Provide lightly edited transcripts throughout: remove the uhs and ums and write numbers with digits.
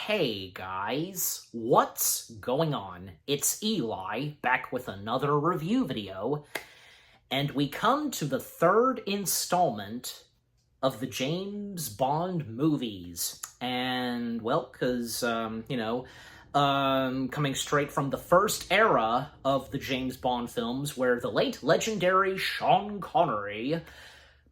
Hey guys, what's going on? It's Eli, back with another review video, and we come to the third installment of the James Bond movies. And, well, because, coming straight from the first era of the James Bond films, where the late legendary Sean Connery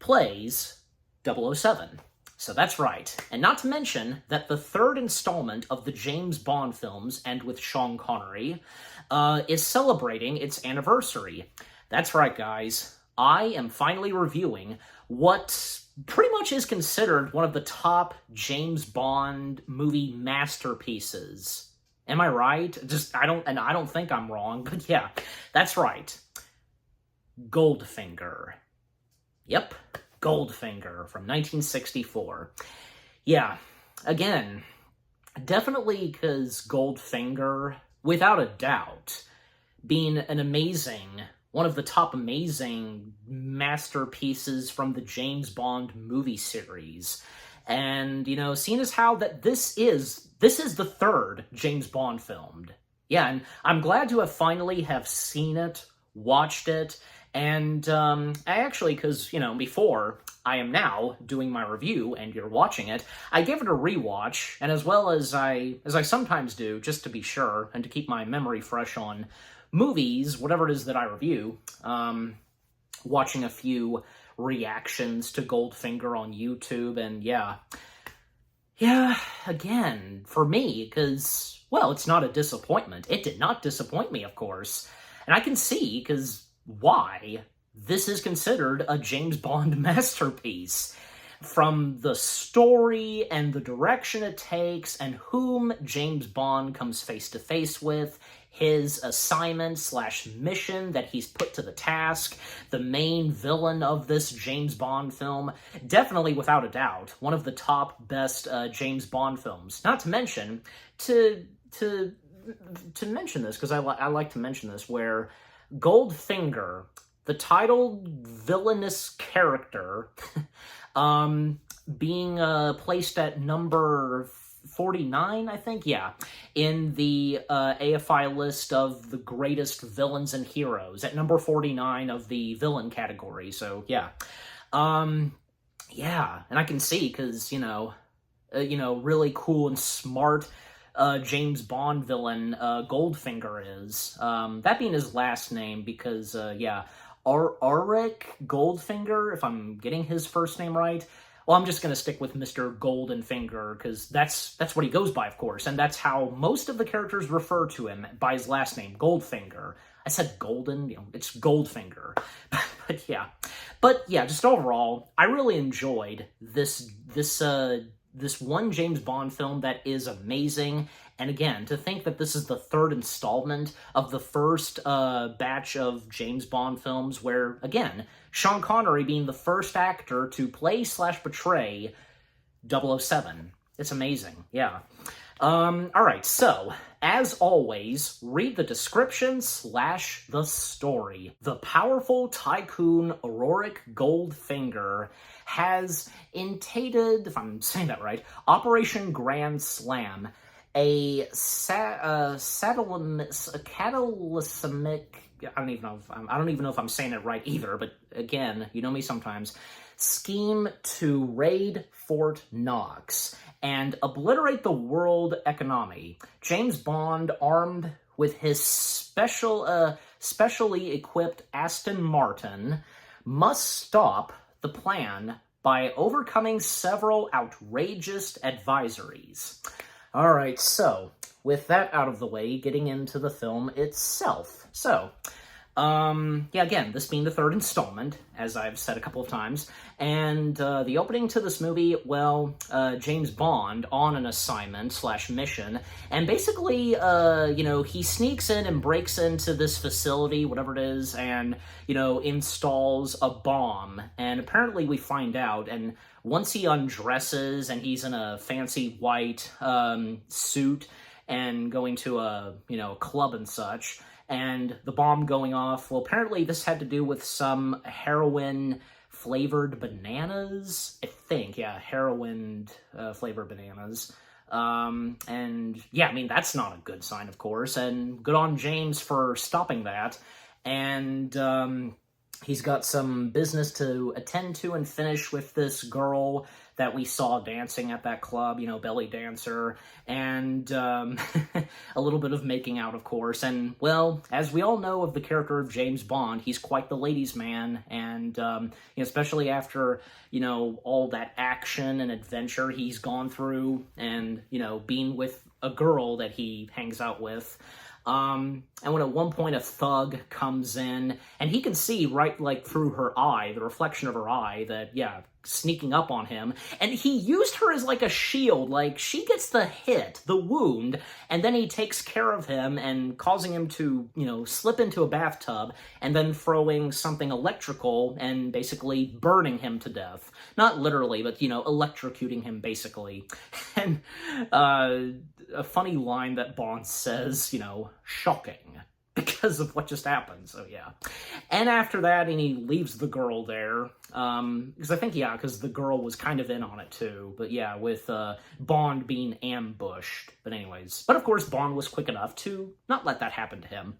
plays 007. So that's right. And not to mention that the third installment of the James Bond films, and with Sean Connery, is celebrating its anniversary. That's right, guys. I am finally reviewing what pretty much is considered one of the top James Bond movie masterpieces. Am I right? I don't think I'm wrong, but yeah, that's right. Goldfinger. Yep. Goldfinger from 1964. Yeah, again, definitely because Goldfinger, without a doubt, being one of the top amazing masterpieces from the James Bond movie series. And, seeing as how that this is the third James Bond filmed. Yeah, and I'm glad to have finally have seen it, watched it, and I actually, because, before I am now doing my review and you're watching it, I gave it a rewatch, and as well as I sometimes do, just to be sure, and to keep my memory fresh on movies, whatever it is that I review, watching a few reactions to Goldfinger on YouTube, and yeah, again, for me, because, well, it's not a disappointment. It did not disappoint me, of course, and I can see, because why this is considered a James Bond masterpiece. From the story and the direction it takes and whom James Bond comes face to face with, his assignment/mission that he's put to the task, the main villain of this James Bond film, definitely without a doubt, one of the top best James Bond films. Not to mention, to mention this, because I like to mention this, where Goldfinger, the titled villainous character, being placed at number 49, I think, yeah, in the AFI list of the greatest villains and heroes, at number 49 of the villain category, so yeah. Yeah, and I can see, because, really cool and smart James Bond villain Goldfinger is. That being his last name, because, Ulrich Goldfinger, if I'm getting his first name right. Well, I'm just going to stick with Mr. Goldenfinger, because that's what he goes by, of course, and that's how most of the characters refer to him, by his last name, Goldfinger. I said Golden, it's Goldfinger. But yeah, just overall, I really enjoyed this one James Bond film that is amazing. And again, to think that this is the third installment of the first batch of James Bond films where, again, Sean Connery being the first actor to play/portray 007. It's amazing, yeah. Alright, so, as always, read the description/the story. The powerful tycoon Ulrich Goldfinger has initiated, if I'm saying that right, Operation Grand Slam, a catalysmic, I don't even know if I'm saying it right either, but again, you know me sometimes, scheme to raid Fort Knox and obliterate the world economy. James Bond, armed with his specially equipped Aston Martin, must stop the plan by overcoming several outrageous advisories. Alright, so, with that out of the way, getting into the film itself. So, again, this being the third installment, as I've said a couple of times, and the opening to this movie, well, James Bond on an assignment/mission, and basically, he sneaks in and breaks into this facility, whatever it is, and, installs a bomb, and apparently we find out, and once he undresses and he's in a fancy white suit and going to a club and such, and the bomb going off, well, apparently this had to do with some heroin-flavored bananas, I think, yeah, heroin-flavored bananas. And yeah, I mean, that's not a good sign, of course, and good on James for stopping that. And he's got some business to attend to and finish with this girl that we saw dancing at that club, belly dancer, and a little bit of making out, of course. And, well, as we all know of the character of James Bond, he's quite the ladies' man, and especially after, all that action and adventure he's gone through, and, being with a girl that he hangs out with. And when at one point a thug comes in, and he can see right, through her eye, the reflection of her eye, that, sneaking up on him, and he used her as, a shield. She gets the hit, the wound, and then he takes care of him and causing him to, slip into a bathtub, and then throwing something electrical and basically burning him to death. Not literally, but, electrocuting him, basically. And, a funny line that Bond says, shocking, because of what just happened, so yeah. And after that, and he leaves the girl there, because I think, because the girl was kind of in on it too, but yeah, with Bond being ambushed. But anyways, of course, Bond was quick enough to not let that happen to him.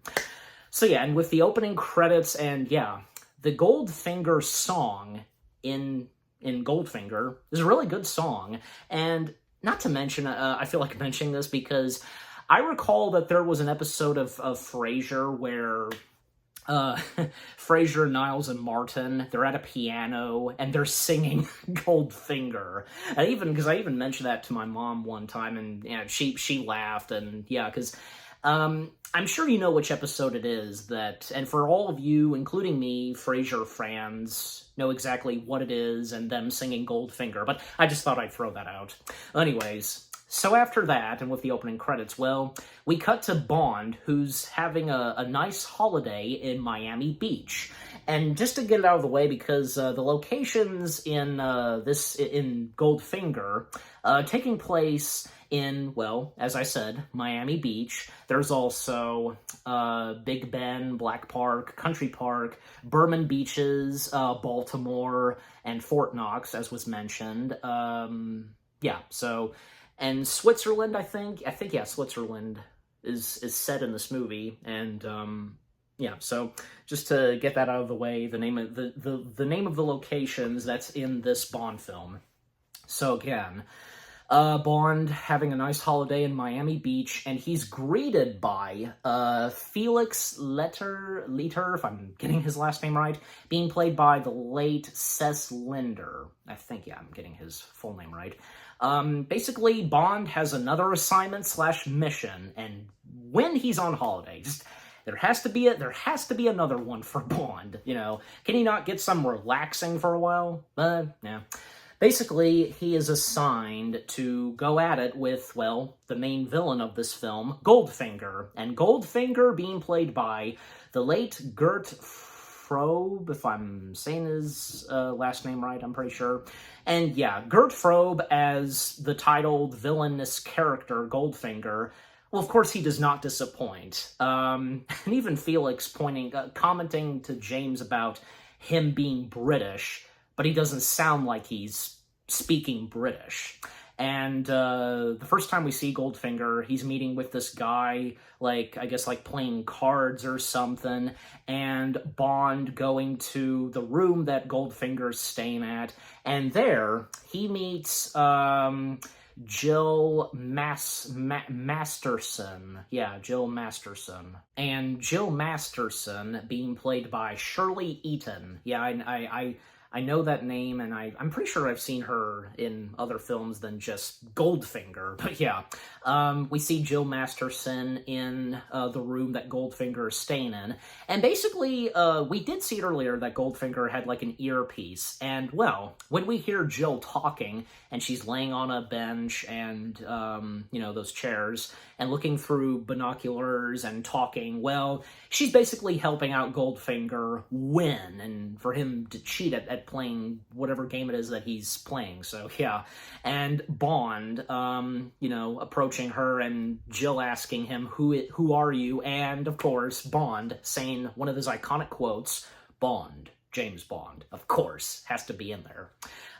So yeah, and with the opening credits, and yeah, the Goldfinger song in Goldfinger is a really good song, and not to mention, I feel like mentioning this because I recall that there was an episode of Frasier where Frasier, Niles, and Martin, they're at a piano, and they're singing Goldfinger. Because I even mentioned that to my mom one time, and she laughed, and because I'm sure you know which episode it is, and for all of you, including me, Frasier fans, know exactly what it is, and them singing Goldfinger, but I just thought I'd throw that out. Anyways, so after that, and with the opening credits, well, we cut to Bond, who's having a nice holiday in Miami Beach. And just to get it out of the way, because the locations in Goldfinger, taking place in, well, as I said, Miami Beach. There's also Big Ben, Black Park, Country Park, Berman Beaches, Baltimore, and Fort Knox, as was mentioned. And Switzerland, I think, Switzerland is set in this movie, and so just to get that out of the way, the name of the name of the locations that's in this Bond film. So again, Bond having a nice holiday in Miami Beach, and he's greeted by Felix Leiter, if I'm getting his last name right, being played by the late Cec Linder. I think, I'm getting his full name right. Basically, Bond has another assignment/mission, and when he's on holiday, there has to be another one for Bond. Can he not get some relaxing for a while? Yeah. Basically, he is assigned to go at it with, well, the main villain of this film, Goldfinger. And Goldfinger being played by the late Gert Frobe, if I'm saying his last name right, I'm pretty sure. And yeah, Gert Frobe as the titled villainous character, Goldfinger. Well, of course, he does not disappoint. And even Felix commenting to James about him being British, but he doesn't sound like he's speaking British. And the first time we see Goldfinger, he's meeting with this guy, playing cards or something, and Bond going to the room that Goldfinger's staying at, and there he meets Jill Masterson. Yeah, Jill Masterson. And Jill Masterson being played by Shirley Eaton. Yeah, I know that name, and I'm pretty sure I've seen her in other films than just Goldfinger. But yeah, we see Jill Masterson in the room that Goldfinger is staying in. And basically, we did see earlier that Goldfinger had an earpiece. And, well, when we hear Jill talking, and she's laying on a bench and, those chairs, and looking through binoculars and talking, well, she's basically helping out Goldfinger win, and for him to cheat at playing whatever game it is that he's playing. So yeah, and Bond, approaching her, and Jill asking him, who are you? And of course, Bond saying one of his iconic quotes, Bond, James Bond. Of course, has to be in there.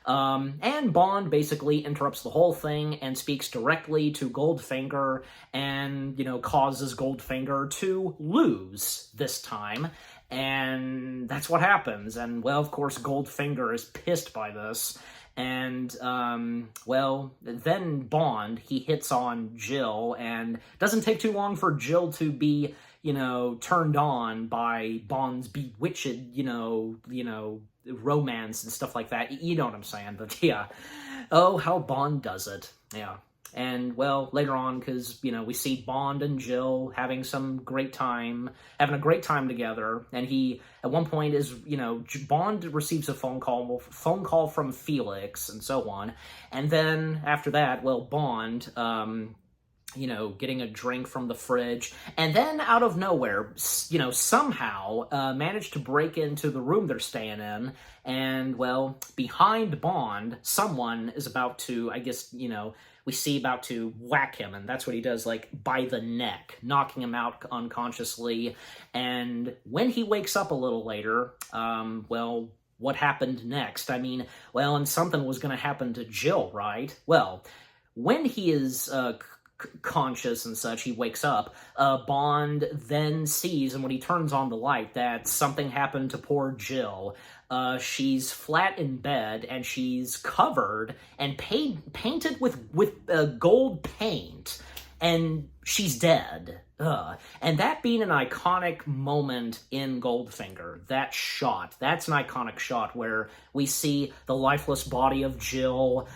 And Bond basically interrupts the whole thing and speaks directly to Goldfinger and, causes Goldfinger to lose this time. And that's what happens. And, well, of course, Goldfinger is pissed by this. And, then Bond, he hits on Jill, and doesn't take too long for Jill to be, turned on by Bond's bewitched, romance and stuff like that. You know what I'm saying, but yeah. Oh, how Bond does it. Yeah. And, well, later on, because, we see Bond and Jill having a great time together, and he, at one point, is, Bond receives a phone call from Felix, and so on, and then, after that, well, Bond, getting a drink from the fridge, and then, out of nowhere, somehow, managed to break into the room they're staying in, and, well, behind Bond, someone is about to, I guess, we see about to whack him, and that's what he does, by the neck, knocking him out unconsciously. And when he wakes up a little later, what happened next? And something was going to happen to Jill, right? Well, when he is conscious and such, he wakes up, Bond then sees, and when he turns on the light, that something happened to poor Jill. She's flat in bed, and she's covered and painted with gold paint, and she's dead. And that being an iconic moment in Goldfinger, that's an iconic shot where we see the lifeless body of Jill,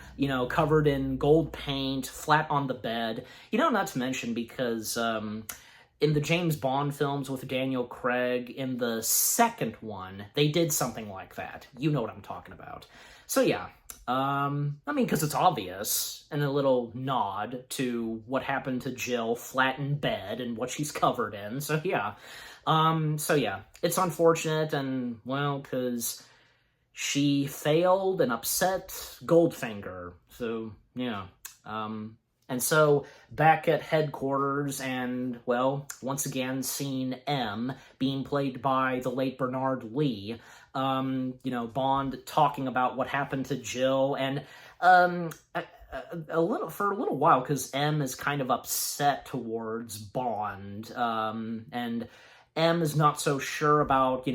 covered in gold paint, flat on the bed. Not to mention because, in the James Bond films with Daniel Craig, in the second one, they did something like that. You know what I'm talking about. So yeah, because it's obvious, and a little nod to what happened to Jill flat in bed and what she's covered in, so yeah. It's unfortunate, and, well, because she failed and upset Goldfinger, so, yeah. And so, back at headquarters, and, well, once again, seeing M being played by the late Bernard Lee, Bond talking about what happened to Jill, and, for a little while, because M is kind of upset towards Bond, and M is not so sure about,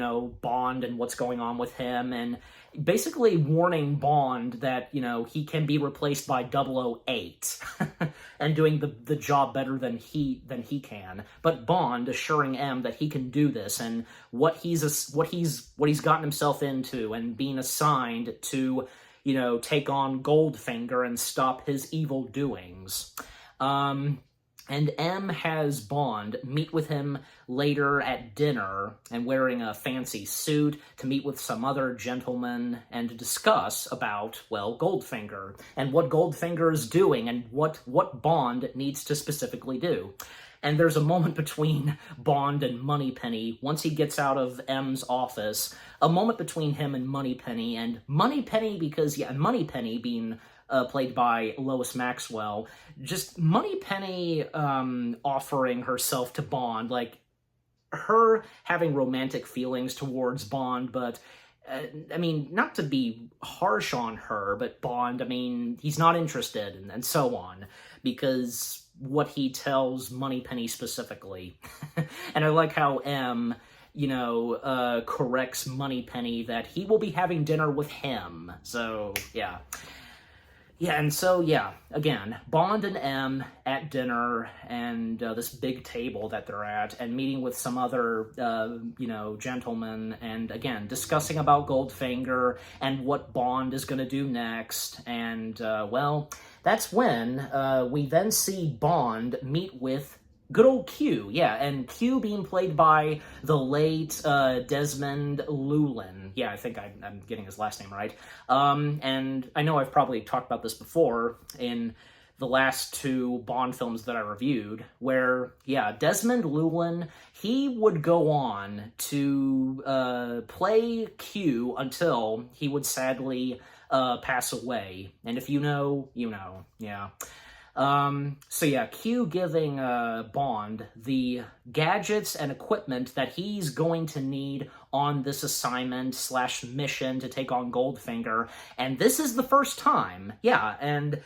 Bond and what's going on with him, and basically warning Bond that, he can be replaced by 008 and doing the job better than he can. But Bond assuring M that he can do this, and what he's gotten himself into, and being assigned to, take on Goldfinger and stop his evil doings. And M has Bond meet with him later at dinner, and wearing a fancy suit, to meet with some other gentlemen and to discuss about, well, Goldfinger, and what Goldfinger is doing, and what Bond needs to specifically do. And there's a moment between Bond and Moneypenny, once he gets out of M's office, a moment between him and Moneypenny, because, Moneypenny being played by Lois Maxwell, just Moneypenny offering herself to Bond, her having romantic feelings towards Bond, but, not to be harsh on her, but Bond, he's not interested, and so on, because what he tells Moneypenny specifically. And I like how M, corrects Moneypenny that he will be having dinner with him, so, yeah. Yeah, and so, yeah, again, Bond and M at dinner, and this big table that they're at, and meeting with some other, gentlemen, and again, discussing about Goldfinger, and what Bond is going to do next, and, that's when we then see Bond meet with good old Q, yeah, and Q being played by the late Desmond Llewellyn. Yeah, I think I'm getting his last name right. And I know I've probably talked about this before in the last two Bond films that I reviewed, where, yeah, Desmond Llewellyn, he would go on to play Q until he would sadly pass away. And if you know, you know, yeah. So yeah, Q giving Bond the gadgets and equipment that he's going to need on this assignment slash mission to take on Goldfinger, and this is the first time, yeah, and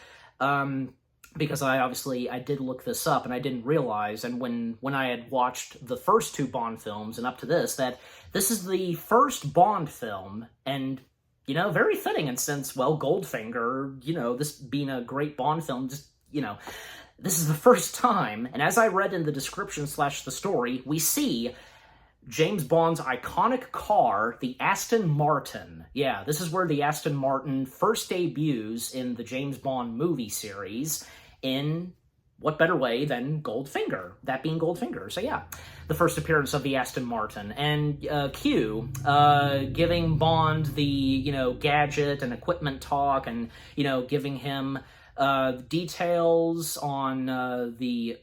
because I did look this up and I didn't realize, and when I had watched the first two Bond films and up to this, that this is the first Bond film, and very fitting, and since, well, Goldfinger, this being a great Bond film, just, this is the first time, and as I read in the description slash the story, we see James Bond's iconic car, the Aston Martin. Yeah, this is where the Aston Martin first debuts in the James Bond movie series, in what better way than Goldfinger, that being Goldfinger. So yeah, the first appearance of the Aston Martin. And Q giving Bond the, gadget and equipment talk, and, giving him details on the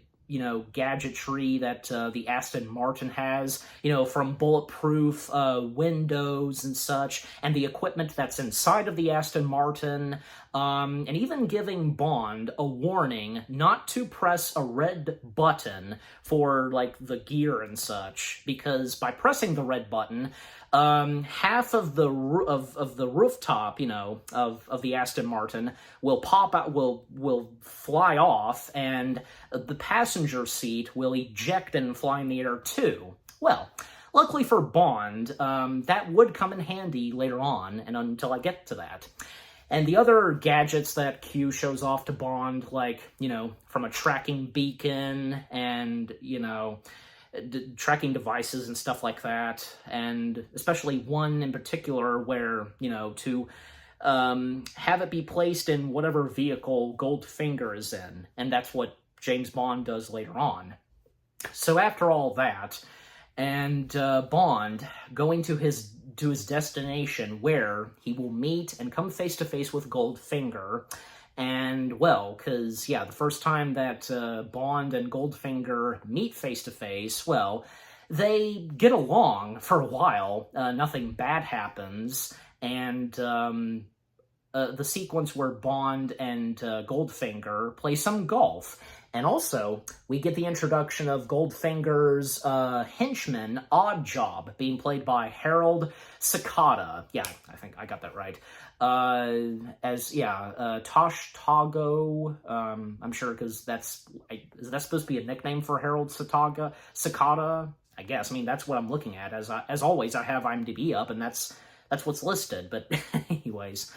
gadgetry that the Aston Martin has, from bulletproof windows and such, and the equipment that's inside of the Aston Martin, and even giving Bond a warning not to press a red button for, like, the gear and such, because by pressing the red button, half of the rooftop, of the Aston Martin will pop out, will fly off, and the passenger seat will eject and fly in the air too. Well, luckily for Bond, that would come in handy later on, and until I get to that. And the other gadgets that Q shows off to Bond, like, from a tracking beacon and, tracking devices and stuff like that, and especially one in particular where, to have it be placed in whatever vehicle Goldfinger is in, and that's what James Bond does later on. So after all that, and Bond going to his destination, where he will meet and come face to face with Goldfinger. And, well, because, yeah, the first time that Bond and Goldfinger meet face-to-face, well, they get along for a while. Nothing bad happens. And the sequence where Bond and Goldfinger play some golf. And also, we get the introduction of Goldfinger's henchman, Oddjob, being played by Harold Sakata. Yeah, I think I got that right. Tosh Tago, I'm sure, because is that supposed to be a nickname for Harold Sakata? I guess. I mean, that's what I'm looking at. As always, I have IMDb up, and that's what's listed, but anyways.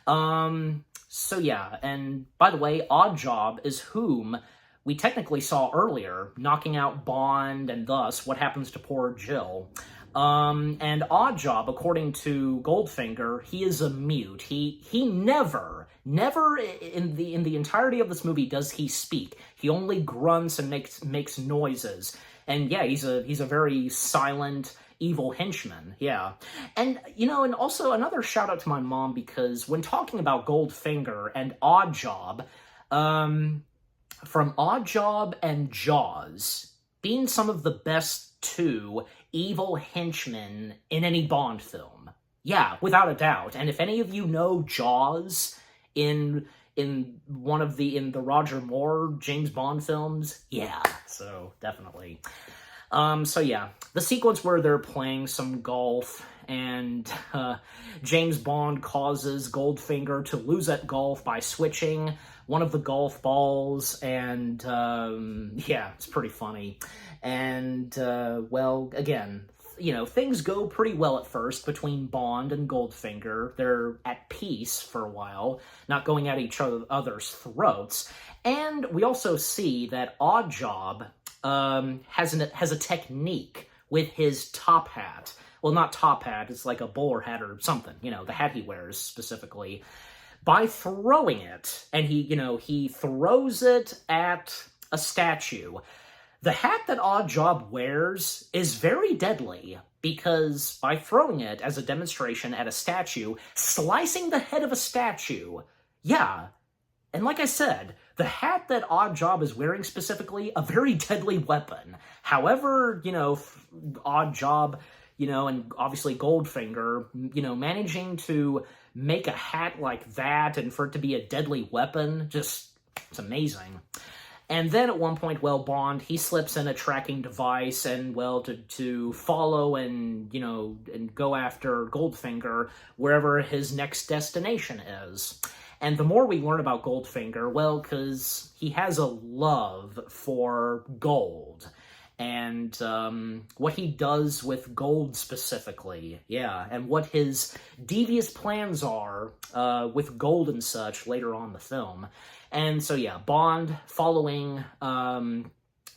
So yeah, and by the way, Oddjob is whom we technically saw earlier, knocking out Bond, and thus, what happens to poor Jill. And Oddjob, according to Goldfinger, he is a mute. He never in the entirety of this movie does he speak. He only grunts and makes noises. And yeah, he's a very silent, evil henchman, yeah. And, and also another shout out to my mom, because when talking about Goldfinger and Oddjob, from Oddjob and Jaws being some of the best two evil henchmen in any Bond film. Yeah, without a doubt. And if any of you know Jaws in the Roger Moore James Bond films, yeah, so definitely. So yeah, the sequence where they're playing some golf, and James Bond causes Goldfinger to lose at golf by switching one of the golf balls, and yeah, it's pretty funny. And well, again, things go pretty well at first between Bond and Goldfinger. They're at peace for a while, not going at each other's throats. And we also see that Oddjob has a technique with his top hat. Well, not top hat, it's like a bowler hat or something, the hat he wears specifically, by throwing it. And he throws it at a statue. The hat that Oddjob wears is very deadly, because by throwing it as a demonstration at a statue, slicing the head of a statue, yeah. And like I said, the hat that Oddjob is wearing specifically, a very deadly weapon. However, Oddjob, and obviously Goldfinger, managing to make a hat like that and for it to be a deadly weapon, just It's amazing. And then at one point, well, Bond, he slips in a tracking device and, well, to follow and, and go after Goldfinger wherever his next destination is. And the more we learn about Goldfinger, well, because he has a love for gold. And what he does with gold specifically, yeah, and what his devious plans are with gold and such later on in the film. And so, yeah, Bond following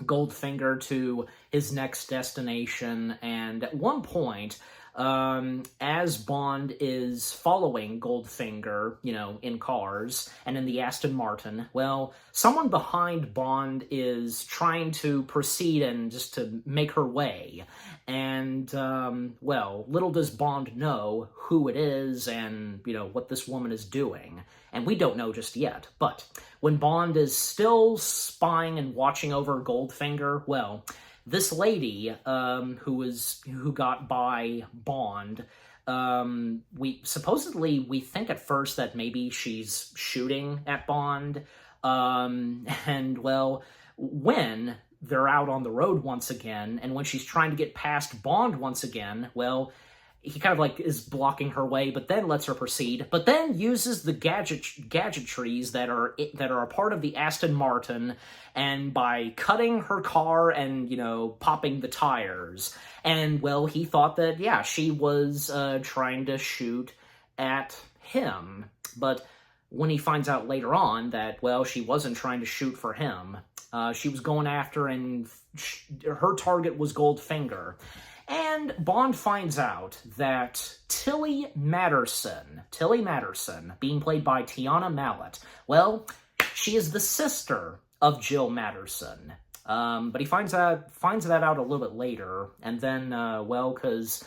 Goldfinger to his next destination, and at one point, as Bond is following Goldfinger, in cars and in the Aston Martin, well, someone behind Bond is trying to proceed and just to make her way. And, well, little does Bond know who it is and, what this woman is doing. And we don't know just yet. But when Bond is still spying and watching over Goldfinger, well, this lady, who got by Bond, we think at first that maybe she's shooting at Bond, and well, when they're out on the road once again, and when she's trying to get past Bond once again, well, he kind of is blocking her way, but then lets her proceed, but then uses the gadgetries that are a part of the Aston Martin, and by cutting her car and, popping the tires. And, well, he thought that, yeah, she was trying to shoot at him. But when he finds out later on that, well, she wasn't trying to shoot for him, she was going after, and her target was Goldfinger. And Bond finds out that Tilly Matterson, being played by Tiana Mallet, well, she is the sister of Jill Matterson. But he finds that out a little bit later, and then, because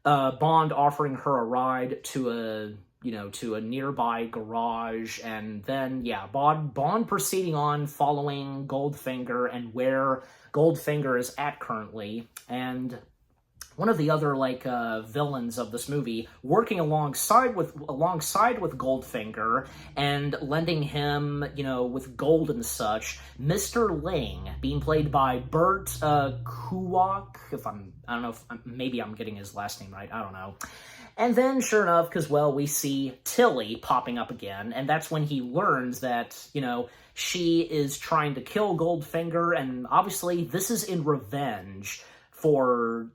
Bond offering her a ride to a nearby garage, and then, yeah, Bond proceeding on following Goldfinger and where Goldfinger is at currently, and one of the other, villains of this movie, working alongside with Goldfinger and lending him, with gold and such, Mr. Ling, being played by Burt Kuwak, maybe I'm getting his last name right, I don't know. And then, sure enough, because, well, we see Tilly popping up again, and that's when he learns that, she is trying to kill Goldfinger, and obviously this is in revenge for,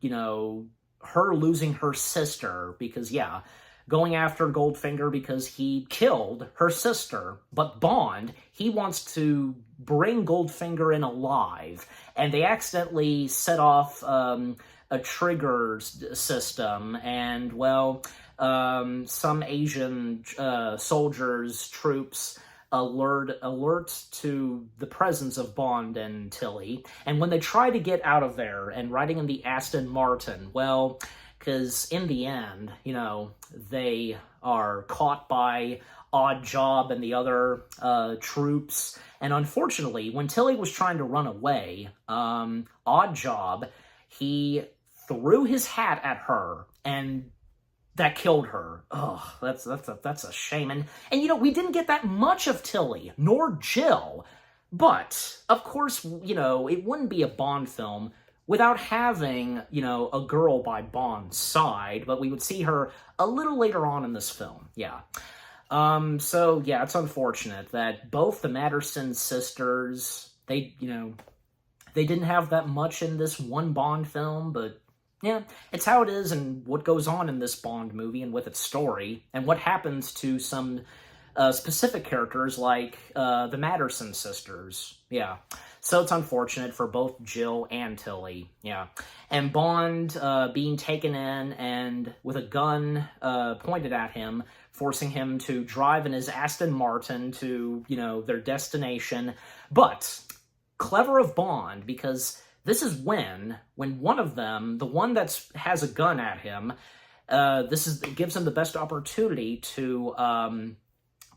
her losing her sister, because, yeah, going after Goldfinger because he killed her sister. But Bond, he wants to bring Goldfinger in alive, and they accidentally set off a trigger system, and, well, some Asian soldiers, troops, alert to the presence of Bond and Tilly, and when they try to get out of there and riding in the Aston Martin, well, because in the end, they are caught by Odd Job and the other troops, and unfortunately, when Tilly was trying to run away, Odd Job, he threw his hat at her, and that killed her. Ugh, that's a shame. And we didn't get that much of Tilly, nor Jill. But, of course, it wouldn't be a Bond film without having, a girl by Bond's side, but we would see her a little later on in this film, yeah. So, yeah, it's unfortunate that both the Matterson sisters, they didn't have that much in this one Bond film, but yeah, it's how it is and what goes on in this Bond movie and with its story, and what happens to some specific characters like the Matterson sisters. Yeah, so it's unfortunate for both Jill and Tilly. Yeah, and Bond being taken in and with a gun pointed at him, forcing him to drive in his Aston Martin to, their destination. But clever of Bond, because this is when one of them, the one that has a gun at him, it gives him the best opportunity to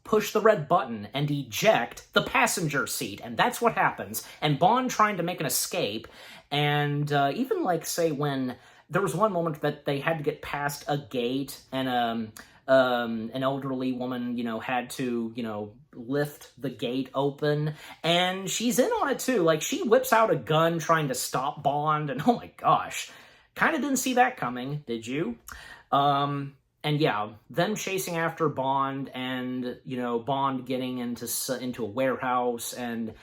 push the red button and eject the passenger seat, and that's what happens. And Bond trying to make an escape, and even say when there was one moment that they had to get past a gate, and an elderly woman, had to, lift the gate open, and she's in on it too. Like, she whips out a gun trying to stop Bond, and oh my gosh, kind of didn't see that coming, did you? And yeah, them chasing after Bond, and, you know, Bond getting into a warehouse, and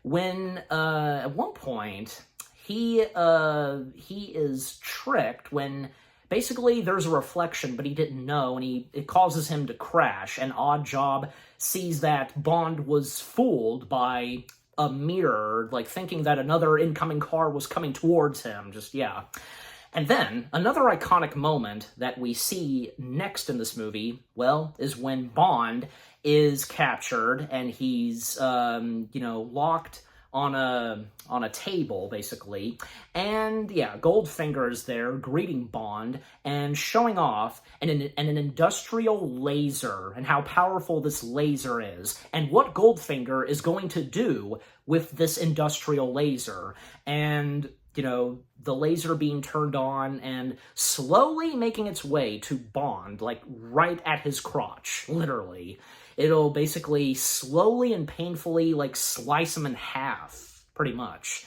when, at one point, he is tricked when basically there's a reflection, but he didn't know, and it causes him to crash, and Oddjob sees that Bond was fooled by a mirror, like, thinking that another incoming car was coming towards him, yeah. And then, another iconic moment that we see next in this movie, well, is when Bond is captured, and he's, you know, locked on a table, basically, and yeah, Goldfinger is there greeting Bond and showing off an industrial laser and how powerful this laser is, and what Goldfinger is going to do with this industrial laser, and, you know, the laser being turned on and slowly making its way to Bond, like, right at his crotch, literally. It'll basically slowly and painfully, like, slice him in half, pretty much.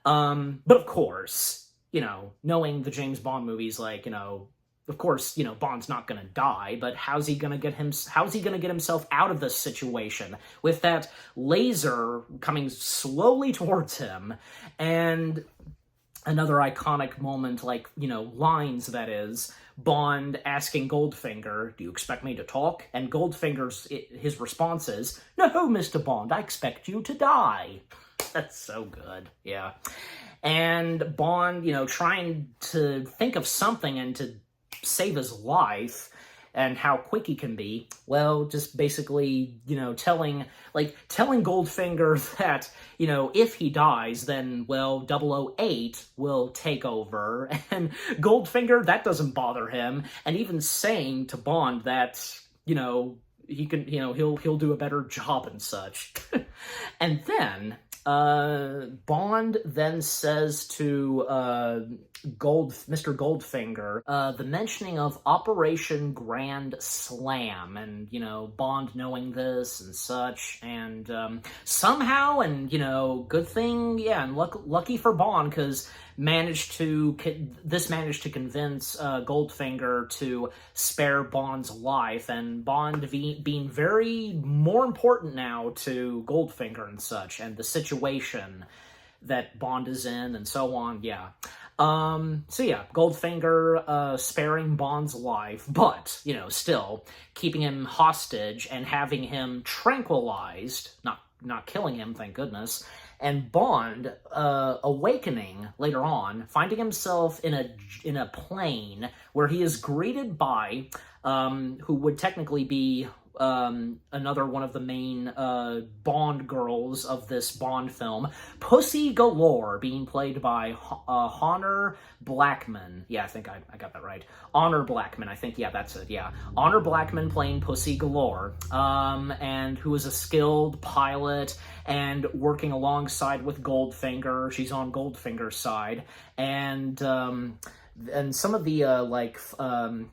But of course, you know, knowing the James Bond movies, like, you know, of course, you know, Bond's not gonna die, but how's he gonna get himself out of this situation with that laser coming slowly towards him? And another iconic moment, like, you know, lines, that is, Bond asking Goldfinger, "Do you expect me to talk?" And Goldfinger's, his response is, "No, Mr. Bond, I expect you to die." That's so good, yeah. And Bond, you know, trying to think of something and to save his life, and how quick he can be, well, just basically, you know, telling Goldfinger that, you know, if he dies, then, well, 008 will take over, and Goldfinger, that doesn't bother him, and even saying to Bond that, you know, he can, you know, he'll do a better job and such. And then, Bond then says to, Mr. Goldfinger, the mentioning of Operation Grand Slam, and, you know, Bond knowing this and such, and, somehow, and, you know, good thing, yeah, and lucky for Bond, because this managed to convince Goldfinger to spare Bond's life, and Bond being very more important now to Goldfinger and such, and the situation that Bond is in, and so on, yeah. So yeah, Goldfinger, sparing Bond's life, but, you know, still keeping him hostage and having him tranquilized, not killing him, thank goodness, and Bond, awakening later on, finding himself in a plane where he is greeted by, who would technically be, another one of the main Bond girls of this Bond film, Pussy Galore, being played by Honor Blackman. Yeah, I think I got that right. Honor Blackman, I think, yeah, that's it, yeah. Honor Blackman playing Pussy Galore, and who is a skilled pilot and working alongside with Goldfinger. She's on Goldfinger's side, and some of the,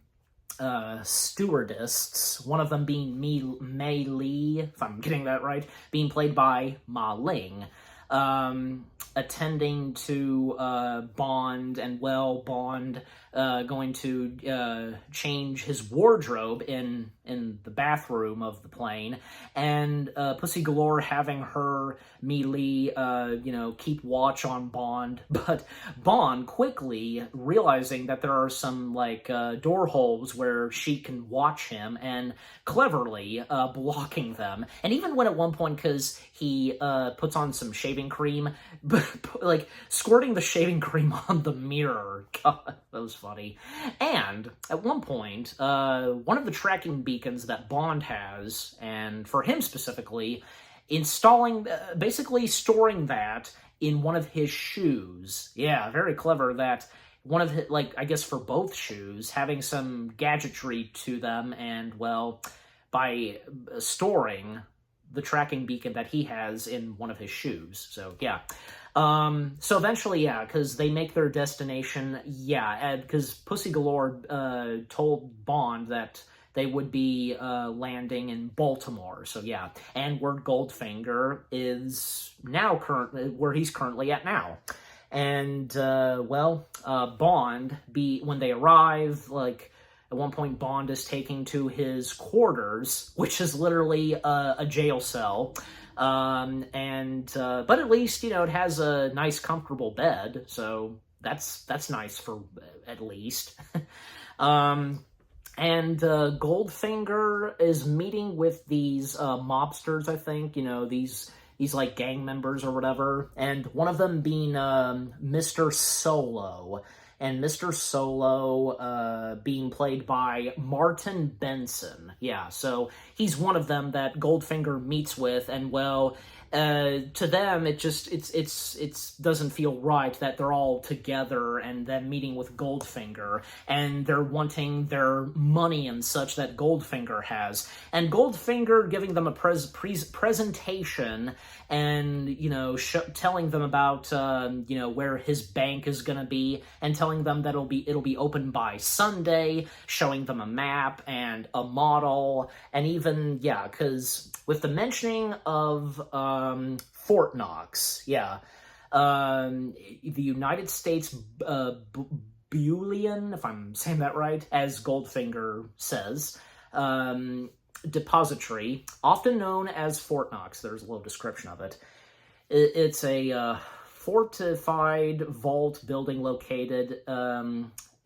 stewardess, one of them being Mei Li, if I'm getting that right, being played by Ma Ling, attending to Bond, and, well, Bond going to change his wardrobe in the bathroom of the plane, and Pussy Galore having her, Mei Li, you know, keep watch on Bond, but Bond quickly realizing that there are some, like, door holes where she can watch him, and cleverly blocking them, and even when at one point, because he puts on some shaving cream, but, like, squirting the shaving cream on the mirror, God, that was funny. And at one point, one of the tracking beacons that Bond has, and for him specifically, basically storing that in one of his shoes. Yeah, very clever that one of his, like, I guess for both shoes, having some gadgetry to them, and, well, by storing the tracking beacon that he has in one of his shoes. So, yeah. So eventually, yeah, because they make their destination, yeah, because Pussy Galore told Bond that, they would be landing in Baltimore. So yeah, and where Goldfinger is now where he's currently at now. And Bond when they arrive, like at one point Bond is taken to his quarters, which is literally a jail cell. But at least, it has a nice comfortable bed, so that's nice for at least. Goldfinger is meeting with these mobsters, I think, these like gang members or whatever, and one of them being Mr. Solo, and Mr. Solo being played by Martin Benson. Yeah, so he's one of them that Goldfinger meets with, and to them, it doesn't feel right that they're all together and then meeting with Goldfinger, and they're wanting their money and such that Goldfinger has, and Goldfinger giving them a presentation and telling them about where his bank is gonna be, and telling them that it'll be open by Sunday, showing them a map and a model, and even because with the mentioning of Fort Knox, the United States bullion, if I'm saying that right, as Goldfinger says, depository, often known as Fort Knox. There's a little description of it. It's a fortified vault building located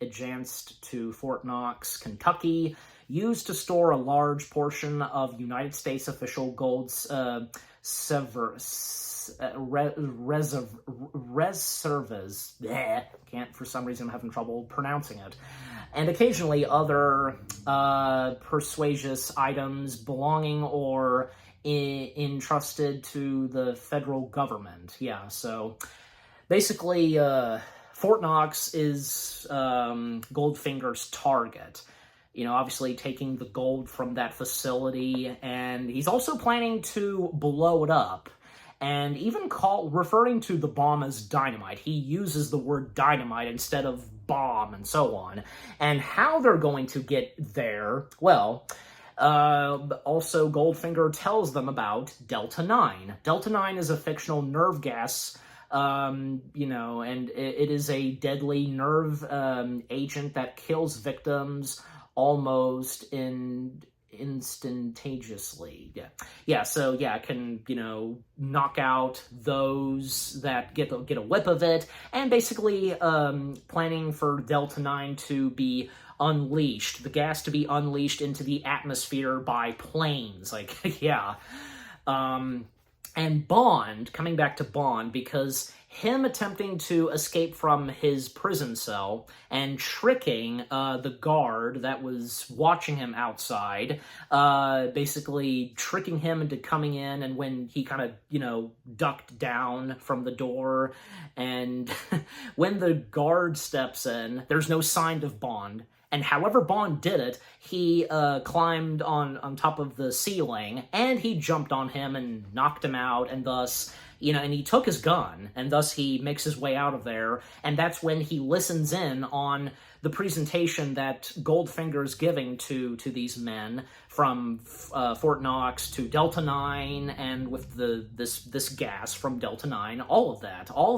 adjacent to Fort Knox, Kentucky, used to store a large portion of United States official gold's reserves. Can't, for some reason, I'm having trouble pronouncing it. And occasionally other persuasive items belonging or entrusted to the federal government. Yeah, so basically, Fort Knox is Goldfinger's target. Obviously taking the gold from that facility, and he's also planning to blow it up, and even referring to the bomb as dynamite. He uses the word dynamite instead of bomb, and so on. And how they're going to get there, also Goldfinger tells them about Delta 9. Delta 9 is a fictional nerve gas, and it is a deadly nerve agent that kills victims almost instantaneously. So it can, knock out those that get a whip of it, and basically planning for Delta 9 to be unleashed, the gas to be unleashed into the atmosphere by planes, and Bond, coming back to Bond, because him attempting to escape from his prison cell and tricking the guard that was watching him outside, basically tricking him into coming in, and when he kind of, ducked down from the door, and when the guard steps in, there's no sign of Bond. And however Bond did it, he climbed on top of the ceiling, and he jumped on him and knocked him out, and thus, and he took his gun, and thus he makes his way out of there, and that's when he listens in on the presentation that Goldfinger is giving to these men from Fort Knox to Delta 9, and with this gas from Delta 9, all of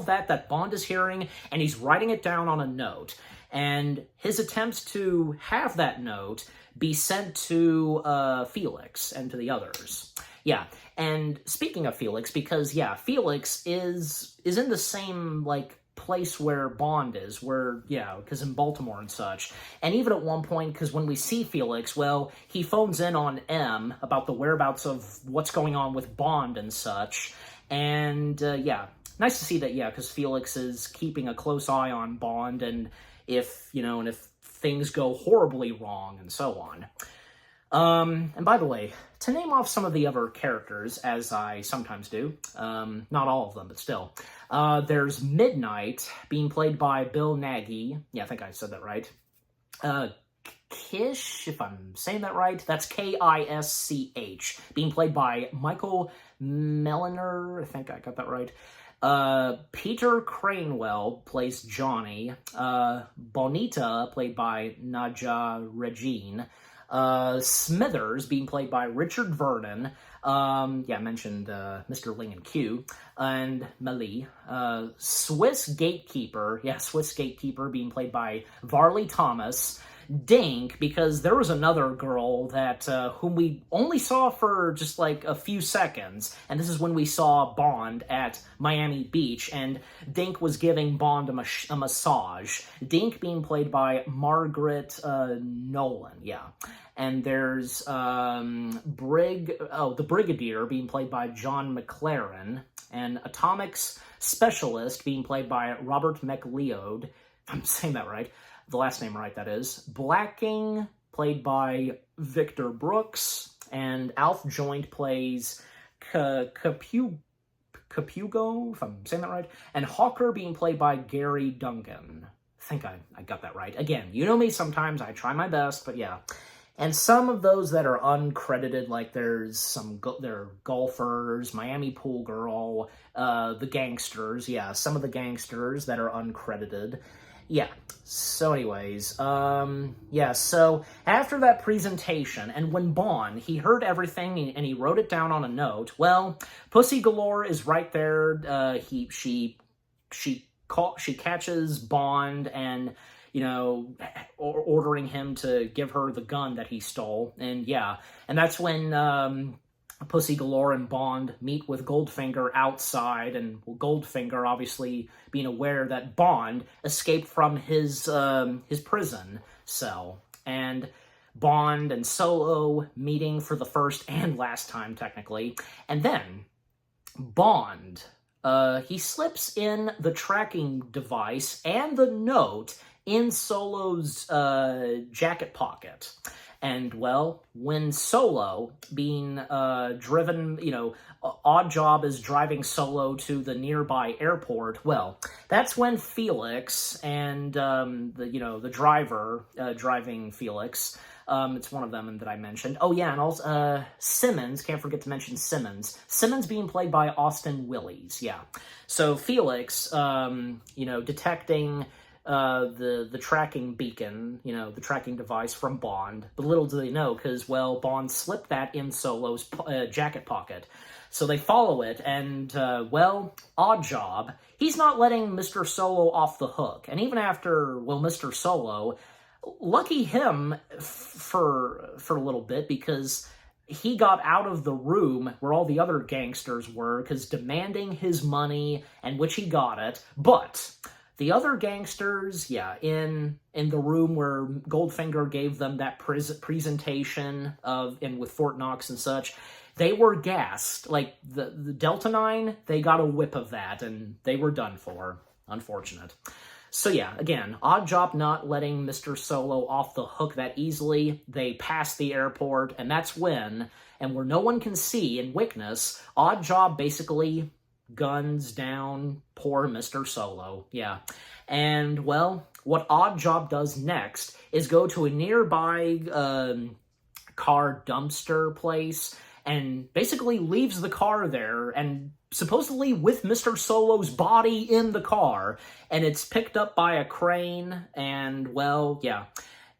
that Bond is hearing, and he's writing it down on a note. And his attempts to have that note be sent to Felix and to the others. Yeah, and speaking of Felix, because, Felix is in the same, place where Bond is, because in Baltimore and such. And even at one point, because when we see Felix, he phones in on M about the whereabouts of what's going on with Bond and such. And, nice to see that, because Felix is keeping a close eye on Bond, and if things go horribly wrong, and so on. And by the way, to name off some of the other characters, as I sometimes do, not all of them, but still, there's Midnight, being played by Bill Nagy. Yeah, I think I said that right. Kish, if I'm saying that right, that's Kisch, being played by Michael Melliner. I think I got that right. Peter Cranewell plays Johnny. Bonita, played by Naja Regine. Smithers, being played by Richard Vernon. I mentioned Mr. Ling and Q, and Melee. Swiss Gatekeeper, Swiss Gatekeeper, being played by Varley Thomas. Dink, because there was another girl that whom we only saw for just like a few seconds, and this is when we saw Bond at Miami Beach, and Dink was giving Bond a massage. Dink being played by Margaret Nolan, and there's the Brigadier being played by John McLaren, and Atomics Specialist being played by Robert McLeod, if I'm saying that right. The last name right, that is. Blacking, played by Victor Brooks, and Alf Joint plays Capugo, if I'm saying that right, and Hawker being played by Gary Duncan. I think I got that right. Again, you know me, sometimes I try my best, but yeah. And some of those that are uncredited, like there's there are golfers, Miami Pool Girl, the gangsters, some of the gangsters that are uncredited. So anyways, so after that presentation, and when Bond, he heard everything and he wrote it down on a note, well, Pussy Galore is right there. She catches Bond and, ordering him to give her the gun that he stole, and that's when, Pussy Galore and Bond meet with Goldfinger outside, and Goldfinger obviously being aware that Bond escaped from his prison cell, and Bond and Solo meeting for the first and last time, technically, and then Bond, he slips in the tracking device and the note in Solo's jacket pocket. And, well, when Solo, being driven, Oddjob is driving Solo to the nearby airport, well, that's when Felix and, the driver driving Felix, it's one of them that I mentioned. Oh, yeah, and also Simmons, can't forget to mention Simmons. Simmons being played by Austin Willies, So Felix, detecting the tracking beacon, the tracking device from Bond. But little do they know, because, well, Bond slipped that in Solo's jacket pocket. So they follow it, and, Oddjob, he's not letting Mr. Solo off the hook. And even after, Mr. Solo, lucky him for a little bit, because he got out of the room where all the other gangsters were, because demanding his money, and which he got it, but the other gangsters, in the room where Goldfinger gave them that presentation with Fort Knox and such, they were gassed. Like, the Delta 9, they got a whip of that, and they were done for. Unfortunate. So again, Oddjob not letting Mr. Solo off the hook that easily. They pass the airport, and that's when, and where no one can see and witness, Oddjob basically guns down poor Mr. Solo, And, well, what Oddjob does next is go to a nearby car dumpster place and basically leaves the car there, and supposedly with Mr. Solo's body in the car, and it's picked up by a crane, and, well,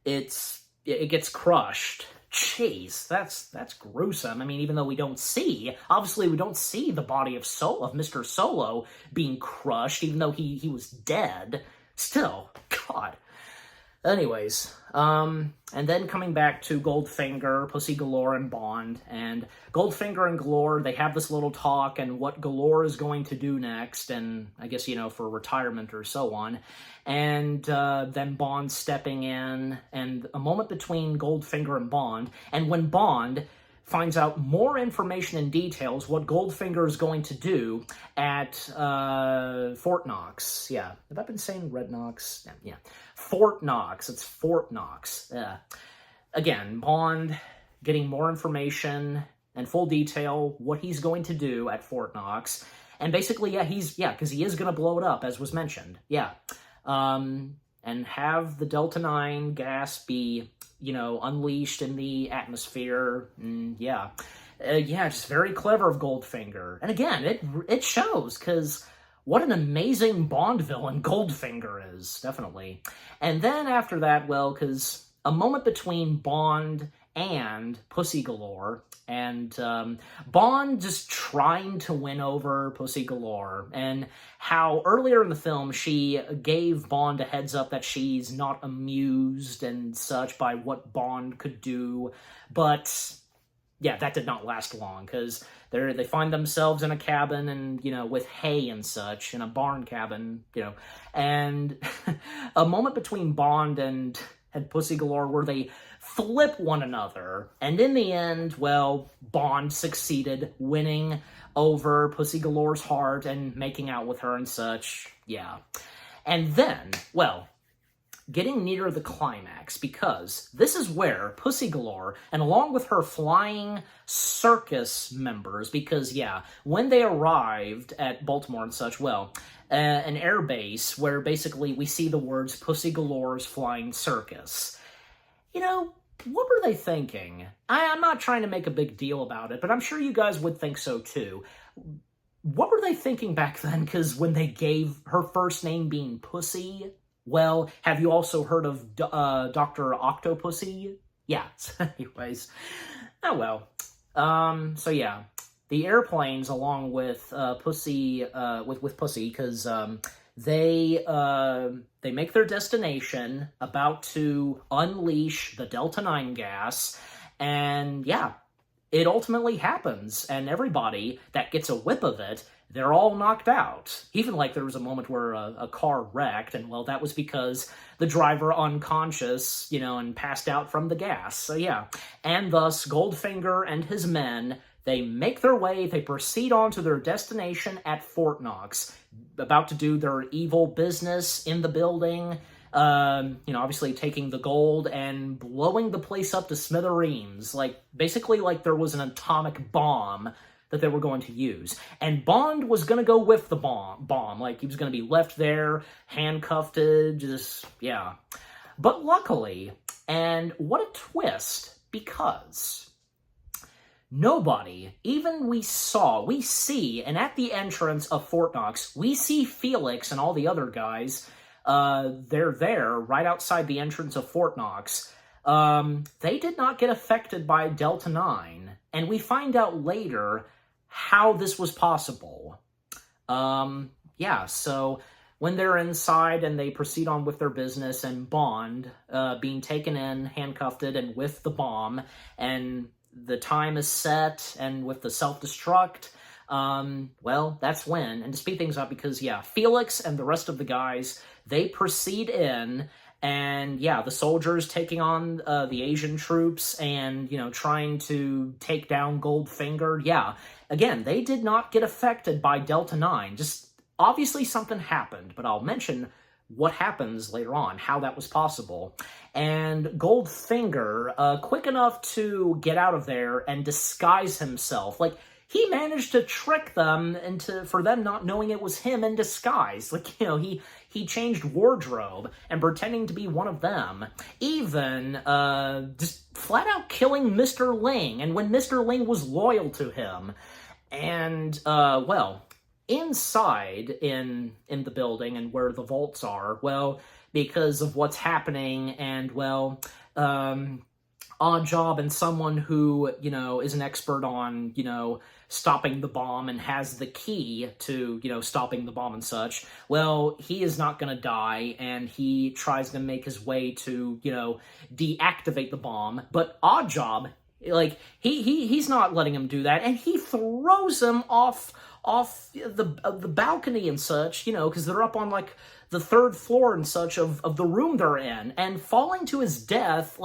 it gets crushed. Jeez, that's gruesome. I mean, even though we don't see the body of Mr. Solo being crushed, even though he was dead. Still, God. Anyways, and then coming back to Goldfinger, Pussy Galore, and Bond, and Goldfinger and Galore, they have this little talk, and what Galore is going to do next, and I guess, for retirement or so on, and then Bond stepping in, and a moment between Goldfinger and Bond, and when Bond finds out more information and details what Goldfinger is going to do at Fort Knox. Have I been saying Red Knox? Yeah. Fort Knox. It's Fort Knox. Again, Bond getting more information and full detail what he's going to do at Fort Knox. And basically, because he is going to blow it up, as was mentioned. And have the Delta 9 gas be unleashed in the atmosphere. Just very clever of Goldfinger. And again, it shows, because what an amazing Bond villain Goldfinger is, definitely. And then after that, because a moment between Bond and Pussy Galore, and Bond just trying to win over Pussy Galore, and how earlier in the film she gave Bond a heads up that she's not amused and such by what Bond could do, but yeah, that did not last long, because they find themselves in a cabin and, with hay and such, in a barn cabin, and a moment between Bond and Pussy Galore where they flip one another, and in the end, well, Bond succeeded, winning over Pussy Galore's heart and making out with her and such, yeah. And then, well, getting near the climax, because this is where Pussy Galore, and along with her flying circus members, because, yeah, when they arrived at Baltimore and such, well, an air base where basically we see the words Pussy Galore's Flying Circus. What were they thinking? I'm not trying to make a big deal about it, but I'm sure you guys would think so too. What were they thinking back then? Because when they gave her first name being Pussy, well, have you also heard of Dr. Octopussy? Yeah, anyways. Oh well. So yeah, the airplanes along with Pussy, with Pussy, because they make their destination, about to unleash the Delta-9 gas, and yeah, it ultimately happens, and everybody that gets a whip of it, they're all knocked out. Even like there was a moment where a car wrecked, and well, that was because the driver unconscious, and passed out from the gas. So yeah, and thus Goldfinger and his men, they make their way, they proceed on to their destination at Fort Knox, about to do their evil business in the building, obviously taking the gold and blowing the place up to smithereens, basically like there was an atomic bomb that they were going to use. And Bond was going to go with the bomb, like he was going to be left there, handcuffed, just, yeah. But luckily, and what a twist, because nobody, even we see, and at the entrance of Fort Knox, we see Felix and all the other guys, they're there, right outside the entrance of Fort Knox. They did not get affected by Delta-9, and we find out later how this was possible. Yeah, so when they're inside and they proceed on with their business, and Bond being taken in, handcuffed, and with the bomb, and the time is set, and with the self-destruct, well, that's when, and to speed things up, because, yeah, Felix and the rest of the guys, they proceed in, and, yeah, the soldiers taking on the Asian troops and, trying to take down Goldfinger, yeah, again, they did not get affected by Delta-9, just obviously something happened, but I'll mention what happens later on, how that was possible. And Goldfinger, quick enough to get out of there and disguise himself. He managed to trick them for them not knowing it was him in disguise. He changed wardrobe and pretending to be one of them. Even, just flat out killing Mr. Ling, and when Mr. Ling was loyal to him. And, well, inside in the building and where the vaults are, well, because of what's happening, and, well, Oddjob and someone who, is an expert on, stopping the bomb and has the key to, stopping the bomb and such, well, he is not going to die, and he tries to make his way to, deactivate the bomb, but Oddjob, he's not letting him do that, and he throws him off the balcony and such, because they're up on, the third floor and such of the room they're in, and falling to his death,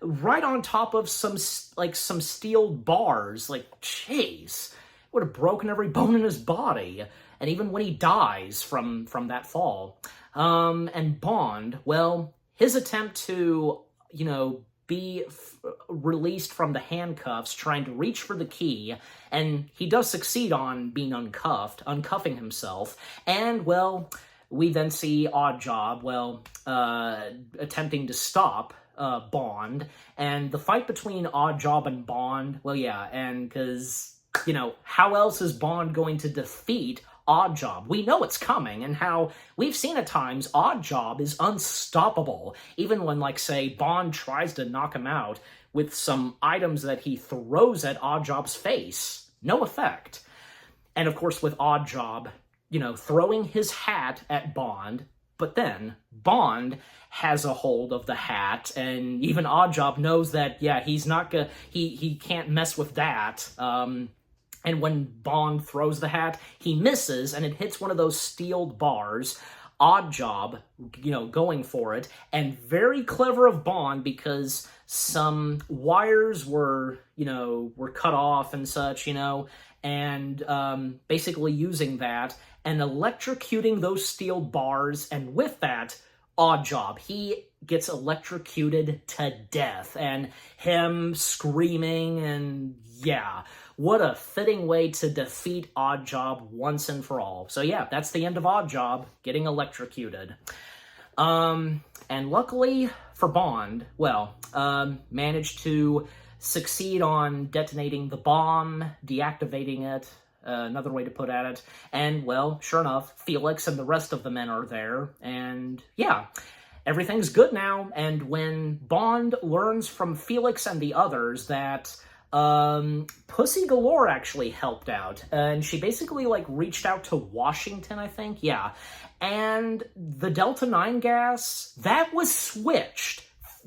right on top of some steel bars. Jeez, would have broken every bone in his body. And even when he dies from that fall. And Bond, well, his attempt to, be released from the handcuffs, trying to reach for the key, and he does succeed on being uncuffing himself, and, well, we then see Oddjob, well, attempting to stop Bond, and the fight between Oddjob and Bond, well, yeah, and because, how else is Bond going to defeat Oddjob. We know it's coming, and how we've seen at times Oddjob is unstoppable, even when, like, say, Bond tries to knock him out with some items that he throws at Oddjob's face. No effect. And of course, with Oddjob, throwing his hat at Bond, but then Bond has a hold of the hat, and even Oddjob knows that, yeah, he can't mess with that. And when Bond throws the hat, he misses, and it hits one of those steeled bars. Oddjob, going for it, and very clever of Bond, because some wires were cut off and such, and basically using that and electrocuting those steel bars, and with that, Oddjob, he gets electrocuted to death, and him screaming, and yeah, what a fitting way to defeat Oddjob once and for all. So yeah, that's the end of Oddjob, getting electrocuted. And luckily for Bond, managed to succeed on detonating the bomb, deactivating it, another way to put at it, and, well, sure enough, Felix and the rest of the men are there, and yeah, everything's good now. And when Bond learns from Felix and the others that Pussy Galore actually helped out, and she basically, reached out to Washington, I think, yeah, and the Delta-9 gas, that was switched,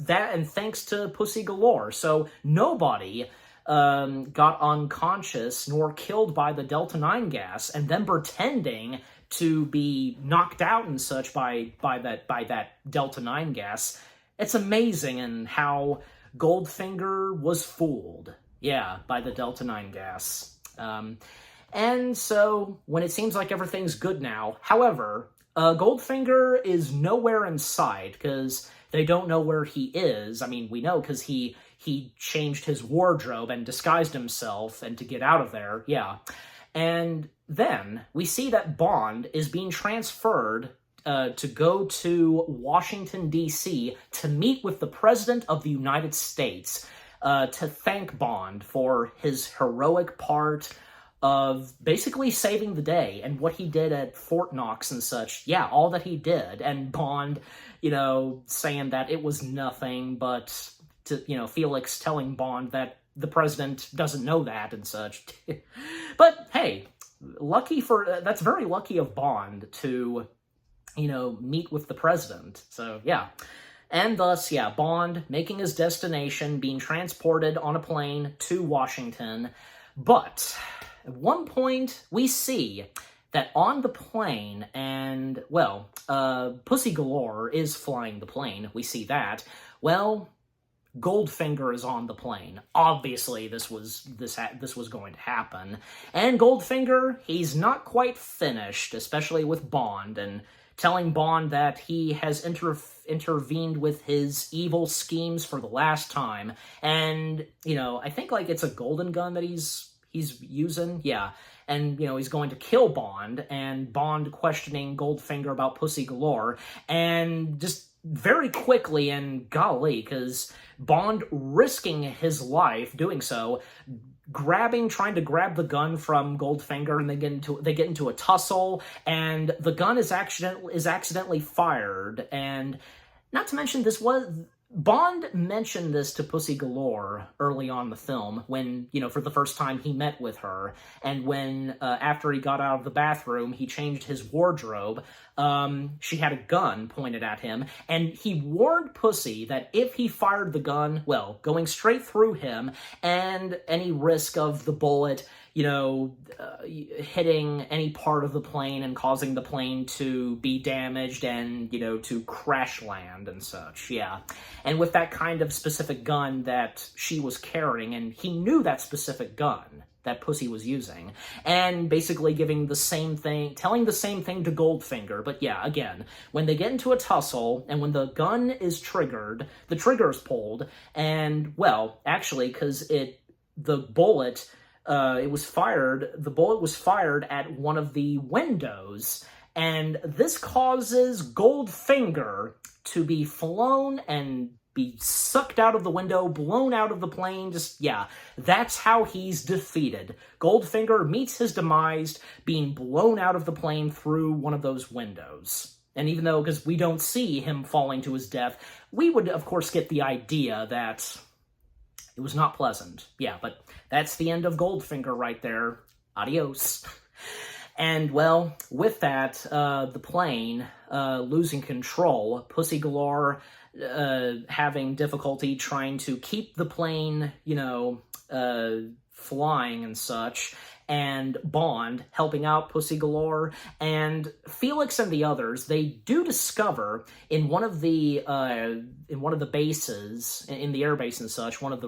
and thanks to Pussy Galore, so nobody got unconscious nor killed by the Delta-9 gas, and then pretending to be knocked out and such by that Delta-9 gas. It's amazing in how Goldfinger was fooled, yeah, by the Delta-9 gas. And so, when it seems like everything's good now, however, Goldfinger is nowhere in sight, because they don't know where he is. I mean, we know because he changed his wardrobe and disguised himself and to get out of there, yeah. And then we see that Bond is being transferred to go to Washington, D.C. to meet with the President of the United States to thank Bond for his heroic part of basically saving the day and what he did at Fort Knox and such. Yeah, all that he did. And Bond, saying that it was nothing, but Felix telling Bond that the president doesn't know that and such. But hey, that's very lucky of Bond to, meet with the president. So yeah. And thus, yeah, Bond making his destination, being transported on a plane to Washington. But at one point, we see that on the plane, and, Pussy Galore is flying the plane. We see that. Well, Goldfinger is on the plane. Obviously, this was going to happen. And Goldfinger, he's not quite finished, especially with Bond, and telling Bond that he has intervened with his evil schemes for the last time. And, I think, it's a golden gun that he's using, yeah. And, he's going to kill Bond, and Bond questioning Goldfinger about Pussy Galore, and just very quickly, and golly, because Bond risking his life doing so, trying to grab the gun from Goldfinger, and they get into a tussle, and the gun is accidentally fired. And not to mention, Bond mentioned this to Pussy Galore early on in the film when, for the first time he met with her, and when, after he got out of the bathroom, he changed his wardrobe, she had a gun pointed at him, and he warned Pussy that if he fired the gun, going straight through him, and any risk of the bullet, hitting any part of the plane and causing the plane to be damaged and, to crash land and such, yeah. And with that kind of specific gun that she was carrying, and he knew that specific gun that Pussy was using, and basically telling the same thing to Goldfinger. But yeah, again, when they get into a tussle, and when the gun is triggered, the trigger is pulled, and, actually, because the bullet was fired at one of the windows, and this causes Goldfinger to be flown and be sucked out of the window, blown out of the plane, just, yeah. That's how he's defeated. Goldfinger meets his demise being blown out of the plane through one of those windows. And even though, because we don't see him falling to his death, we would, of course, get the idea that it was not pleasant. Yeah, but that's the end of Goldfinger right there. Adios. And, well, with that, the plane losing control, Pussy Galore having difficulty trying to keep the plane, flying and such, and Bond helping out Pussy Galore, and Felix and the others, they do discover in one of the bases, in the airbase and such, one of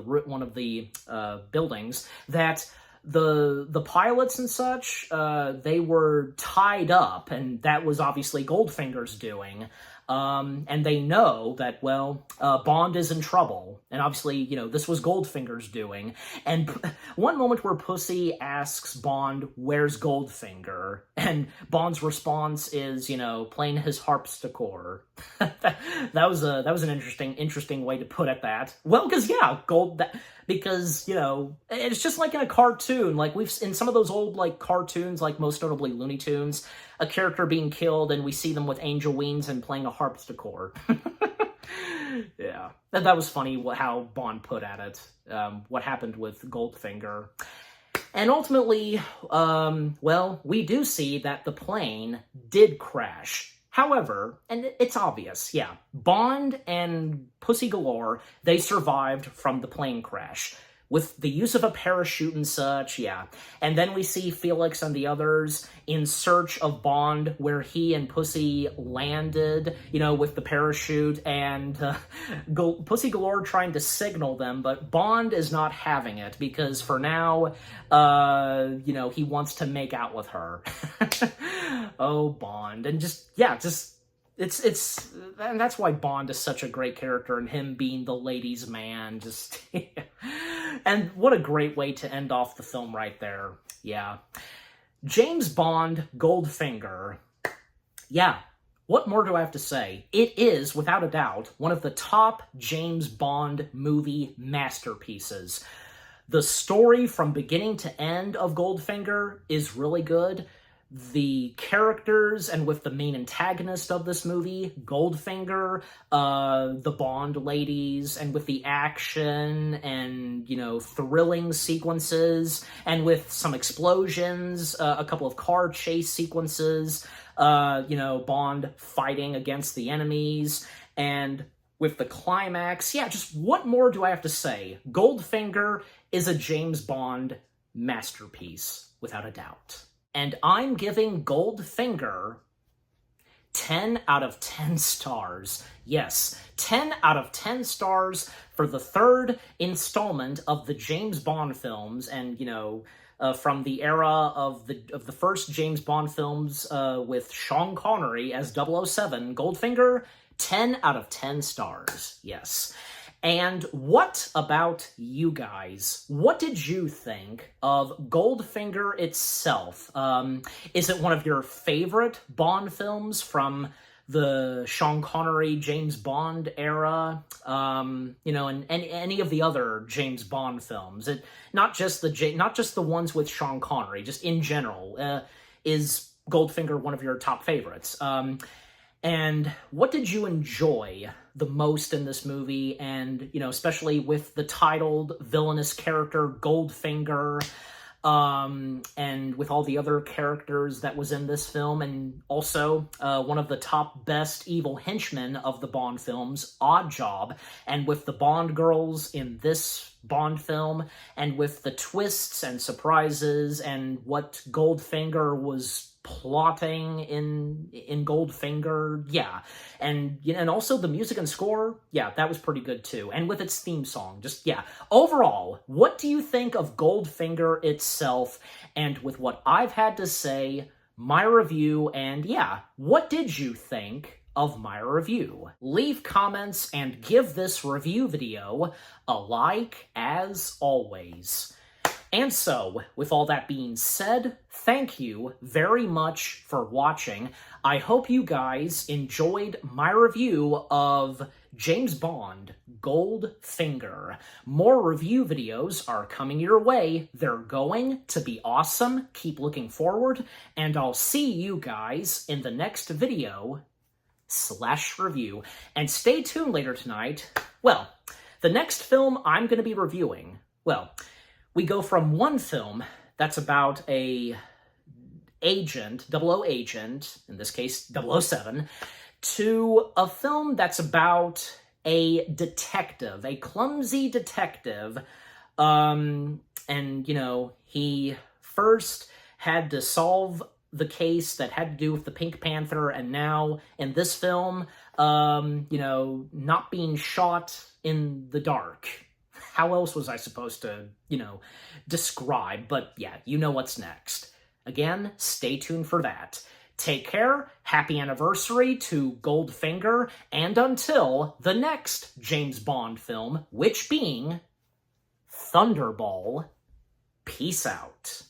the buildings, that the pilots and such, they were tied up, and that was obviously Goldfinger's doing. And they know that, well, Bond is in trouble. And obviously, this was Goldfinger's doing. And one moment where Pussy asks Bond, where's Goldfinger? And Bond's response is, playing his harpsichord. that was an interesting way to put it that. Well, because, yeah, because, it's just like in a cartoon. Like, in some of those old, cartoons, most notably Looney Tunes, a character being killed, and we see them with angel wings and playing a harpsichord. Yeah. That was funny how Bond put at it, what happened with Goldfinger. And ultimately, we do see that the plane did crash. However, and it's obvious, yeah, Bond and Pussy Galore, they survived from the plane crash with the use of a parachute and such, yeah. And then we see Felix and the others in search of Bond, where he and Pussy landed, with the parachute, and Pussy Galore trying to signal them, but Bond is not having it, because for now, he wants to make out with her. Oh, Bond. And and that's why Bond is such a great character, and him being the ladies' man, and what a great way to end off the film right there. Yeah. James Bond, Goldfinger. Yeah. What more do I have to say? It is, without a doubt, one of the top James Bond movie masterpieces. The story from beginning to end of Goldfinger is really good. The characters, and with the main antagonist of this movie, Goldfinger, the Bond ladies, and with the action and, thrilling sequences, and with some explosions, a couple of car chase sequences, Bond fighting against the enemies, and with the climax, yeah, just what more do I have to say? Goldfinger is a James Bond masterpiece, without a doubt. And I'm giving Goldfinger 10 out of 10 stars. Yes, 10 out of 10 stars for the third installment of the James Bond films, and, from the era of the first James Bond films with Sean Connery as 007, Goldfinger, 10 out of 10 stars. Yes. And what about you guys? What did you think of Goldfinger itself? Is it one of your favorite Bond films from the Sean Connery, James Bond era? And any of the other James Bond films? Not just the ones with Sean Connery, just in general. Is Goldfinger one of your top favorites? And what did you enjoy the most in this movie? And, especially with the titled villainous character Goldfinger, and with all the other characters that was in this film, and also one of the top best evil henchmen of the Bond films, Oddjob, and with the Bond girls in this Bond film, and with the twists and surprises, and what Goldfinger was plotting in Goldfinger, yeah, and also the music and score, yeah, that was pretty good too, and with its theme song, just, yeah. Overall, what do you think of Goldfinger itself, and with what I've had to say, my review, and yeah, what did you think of my review? Leave comments and give this review video a like, as always. And so, with all that being said, thank you very much for watching. I hope you guys enjoyed my review of James Bond, Goldfinger. More review videos are coming your way. They're going to be awesome. Keep looking forward, and I'll see you guys in the next video / review. And stay tuned later tonight. Well, the next film I'm going to be reviewing, well, we go from one film that's about a agent, 00 agent, in this case 007, to a film that's about a detective, a clumsy detective, and, you know, he first had to solve the case that had to do with the Pink Panther, and now, in this film, you know, not being shot in the dark. How else was I supposed to, you know, describe? But yeah, you know what's next. Again, stay tuned for that. Take care, happy anniversary to Goldfinger, and until the next James Bond film, which being Thunderball, peace out.